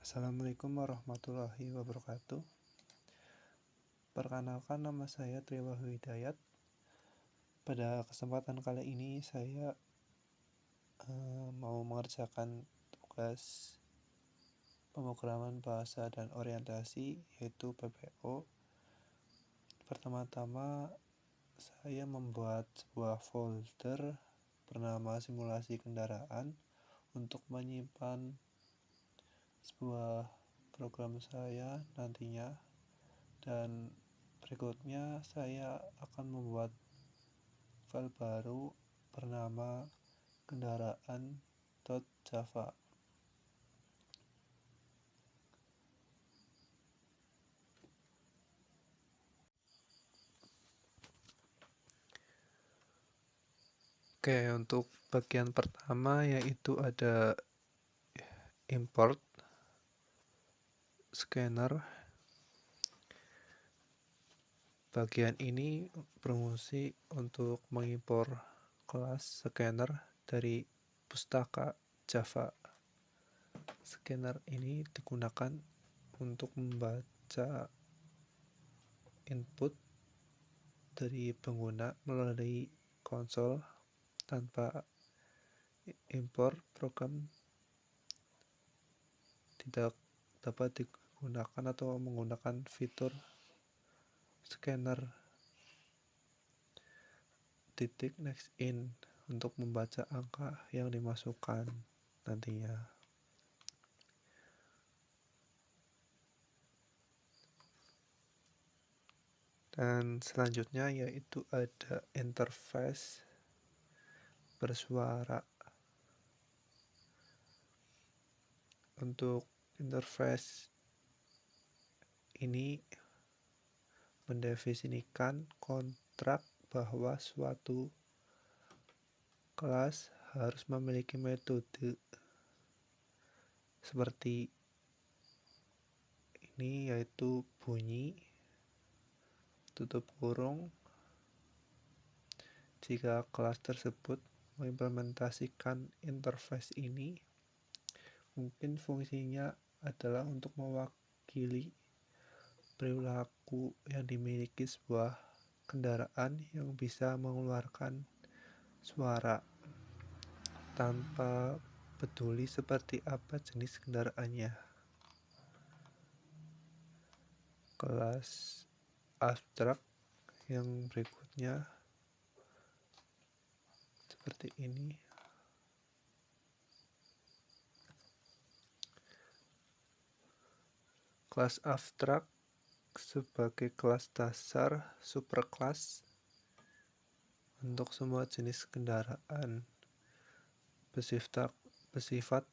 Assalamualaikum warahmatullahi wabarakatuh. Perkenalkan, nama saya Triwahyu Hidayat. Pada kesempatan kali ini saya mau mengerjakan tugas pemrograman bahasa dan orientasi, yaitu PPO. Pertama-tama saya membuat sebuah folder bernama simulasi kendaraan untuk menyimpan sebuah program saya nantinya, dan berikutnya saya akan membuat file baru bernama kendaraan.java. Oke, untuk bagian pertama yaitu ada import scanner. Bagian ini berfungsi untuk mengimpor kelas scanner dari pustaka Java. Scanner ini digunakan untuk membaca input dari pengguna melalui konsol. Tanpa impor, program tidak dapat digunakan atau menggunakan fitur scanner "next in" untuk membaca angka yang dimasukkan nantinya. Dan selanjutnya yaitu ada interface bersuara. Untuk interface ini mendefinisikan kontrak bahwa suatu kelas harus memiliki metode seperti ini, yaitu bunyi, tutup kurung. Jika kelas tersebut mengimplementasikan interface ini, mungkin fungsinya adalah untuk mewakili perilaku yang dimiliki sebuah kendaraan yang bisa mengeluarkan suara tanpa peduli seperti apa jenis kendaraannya. Kelas abstrak yang berikutnya seperti ini. Kelas abstrak sebagai kelas dasar superkelas untuk semua jenis kendaraan bersifat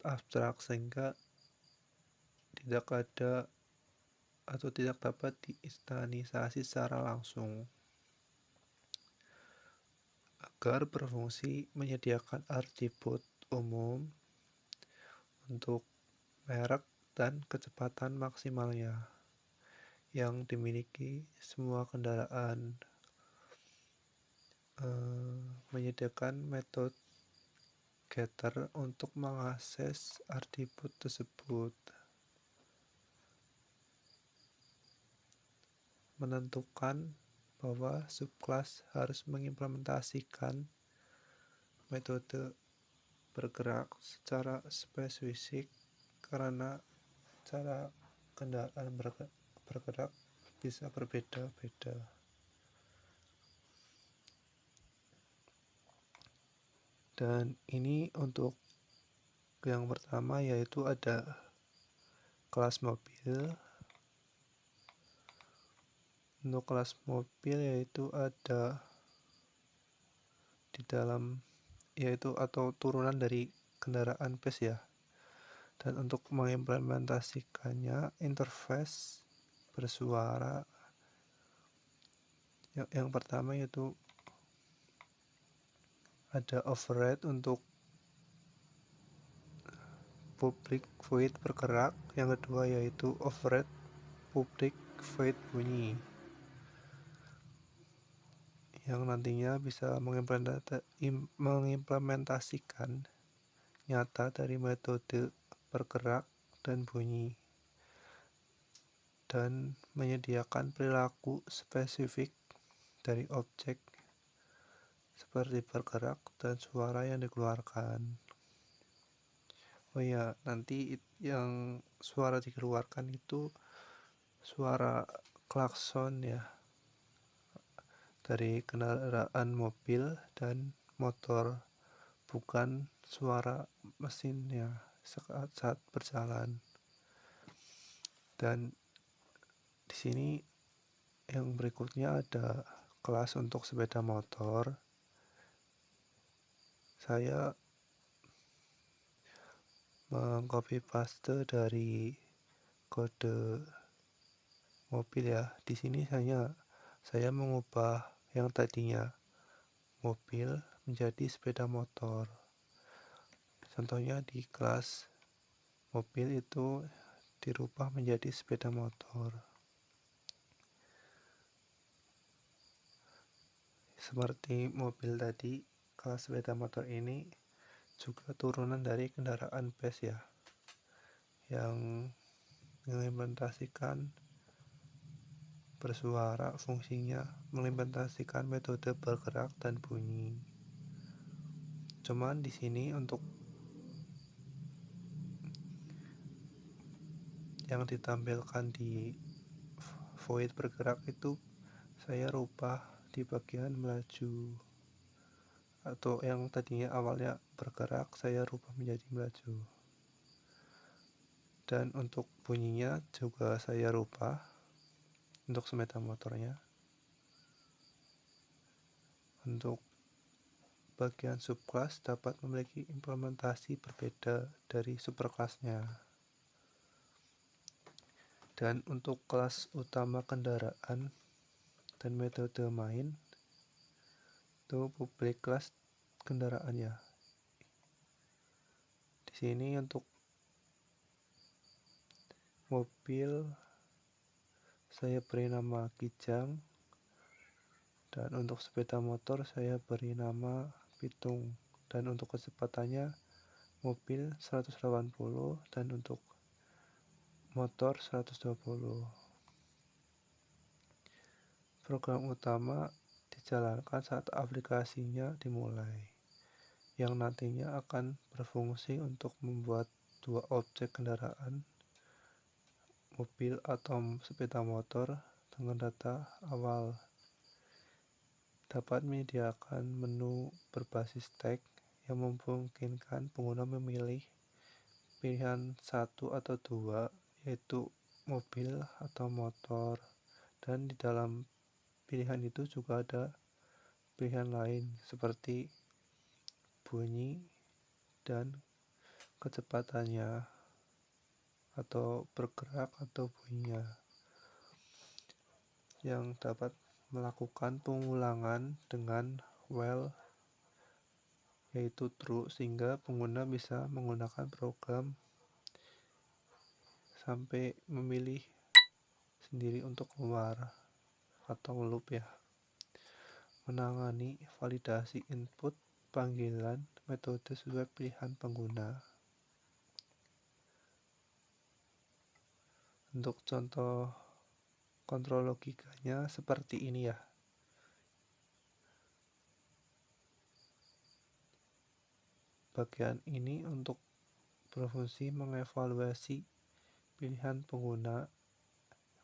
abstrak, sehingga tidak ada atau tidak dapat diinstansiasi secara langsung, agar berfungsi menyediakan atribut umum untuk merek dan kecepatan maksimalnya yang dimiliki semua kendaraan. Menyediakan metode getter untuk mengakses atribut tersebut. Menentukan bahwa subclass harus mengimplementasikan metode bergerak secara spesifik karena cara kendaraan bergerak bisa berbeda-beda. Dan ini untuk yang pertama, yaitu ada kelas mobil. Untuk kelas mobil yaitu ada di dalam, yaitu atau turunan dari kendaraan bus ya. Dan untuk mengimplementasikannya, interface bersuara yang pertama yaitu ada override untuk public void bergerak. Yang kedua yaitu override public void bunyi, yang nantinya bisa mengimplementasikan nyata dari metode bergerak dan bunyi. dan menyediakan perilaku spesifik dari objek seperti bergerak dan suara yang dikeluarkan. Oh ya, nanti yang suara dikeluarkan itu suara klakson ya, dari kendaraan mobil dan motor, bukan suara mesinnya saat berjalan. Dan di sini yang berikutnya ada kelas untuk sepeda motor. Saya mengcopy paste dari kode mobil ya. Di sini saya mengubah yang tadinya mobil menjadi sepeda motor. Contohnya di kelas mobil itu dirubah menjadi sepeda motor. Seperti mobil tadi, kelas sepeda motor ini juga turunan dari kendaraan bus ya, yang mengimplementasikan bersuara, fungsinya mengimplementasikan metode bergerak dan bunyi. Cuman di sini untuk yang ditampilkan di void bergerak itu saya rubah di bagian melaju, atau yang tadinya awalnya bergerak saya rubah menjadi melaju. Dan untuk bunyinya juga saya rubah untuk sepeda motornya. Untuk bagian subclass dapat memiliki implementasi berbeda dari superclassnya. Dan untuk kelas utama kendaraan dan metode main itu public class kendaraan ya. Di sini untuk mobil saya beri nama Kijang, dan untuk sepeda motor saya beri nama Pitung, dan untuk kecepatannya mobil 180 dan untuk motor 120. Program utama dijalankan saat aplikasinya dimulai, yang nantinya akan berfungsi untuk membuat dua objek kendaraan, mobil atau sepeda motor, dengan data awal. Dapat menyediakan menu berbasis tag yang memungkinkan pengguna memilih pilihan satu atau dua, yaitu mobil atau motor, dan di dalam pilihan itu juga ada pilihan lain seperti bunyi dan kecepatannya, atau bergerak atau bunyinya, yang dapat melakukan pengulangan dengan while yaitu true, sehingga pengguna bisa menggunakan program sampai memilih sendiri untuk keluar atau loop ya. Menangani validasi input panggilan metode sesuai pilihan pengguna. Untuk contoh kontrol logikanya seperti ini ya. Bagian ini untuk berfungsi mengevaluasi pilihan pengguna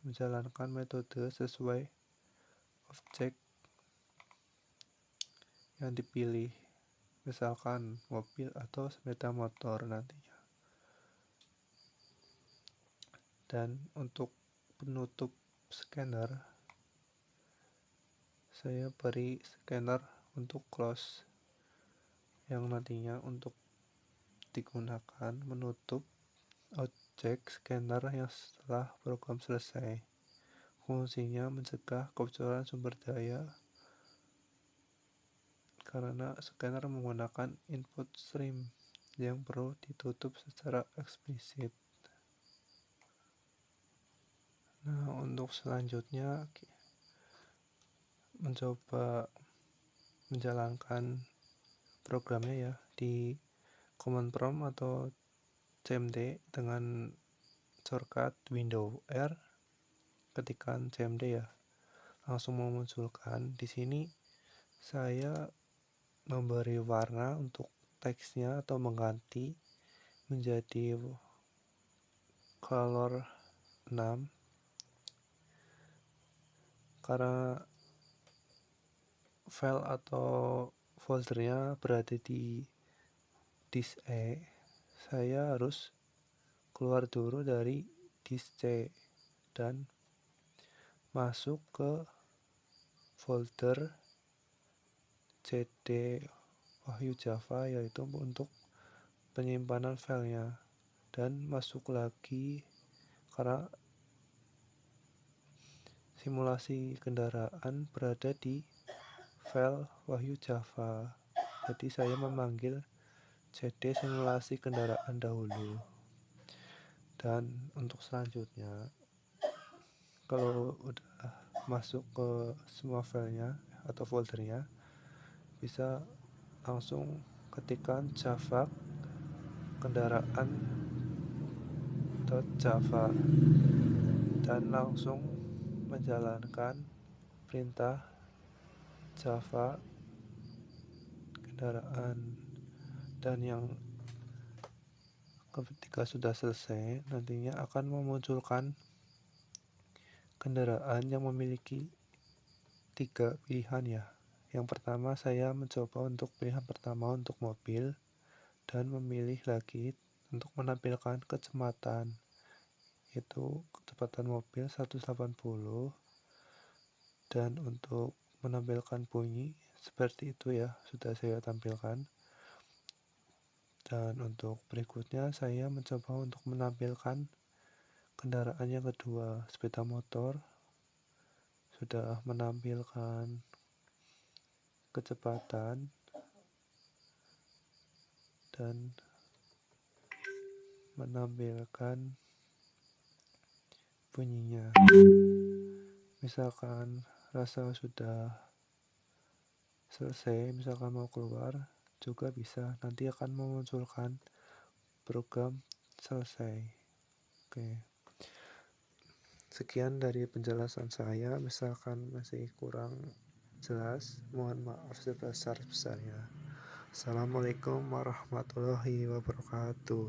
menjalankan metode sesuai objek yang dipilih, misalkan mobil atau sepeda motor nantinya. Dan untuk penutup scanner, saya beri scanner untuk close, yang nantinya untuk digunakan menutup objek scanner yang setelah program selesai. Fungsinya mencegah kebocoran sumber daya karena scanner menggunakan input stream yang perlu ditutup secara eksplisit. Nah, untuk selanjutnya mencoba menjalankan programnya ya di command prompt atau CMD dengan shortcut Windows R ketikan CMD ya, langsung memunculkan. Di sini saya memberi warna untuk teksnya atau mengganti menjadi color 6 karena file atau foldernya berada di disk E. Saya harus keluar dulu dari disk C dan masuk ke folder CD Wahyu Java, yaitu untuk penyimpanan filenya, dan masuk lagi karena simulasi kendaraan berada di file Wahyu Java. Jadi saya memanggil CD simulasi kendaraan dahulu. Dan untuk selanjutnya, kalau udah masuk ke semua filenya atau foldernya, bisa langsung ketikkan java kendaraan.java dan langsung menjalankan perintah java kendaraan. Dan yang ketika sudah selesai, nantinya akan memunculkan kendaraan yang memiliki 3 pilihan ya. Yang pertama, saya mencoba untuk pilihan pertama untuk mobil dan memilih lagi untuk menampilkan kecepatan, yaitu kecepatan mobil 180, dan untuk menampilkan bunyi seperti itu ya, sudah saya tampilkan. Dan untuk berikutnya saya mencoba untuk menampilkan kendaraan yang kedua, sepeda motor, sudah menampilkan kecepatan dan menampilkan bunyinya. Misalkan rasa sudah selesai, misalkan mau keluar juga bisa, nanti akan memunculkan program selesai. Oke, sekian dari penjelasan saya. Misalkan masih kurang jelas, mohon maaf sebesar-besarnya. Assalamualaikum warahmatullahi wabarakatuh.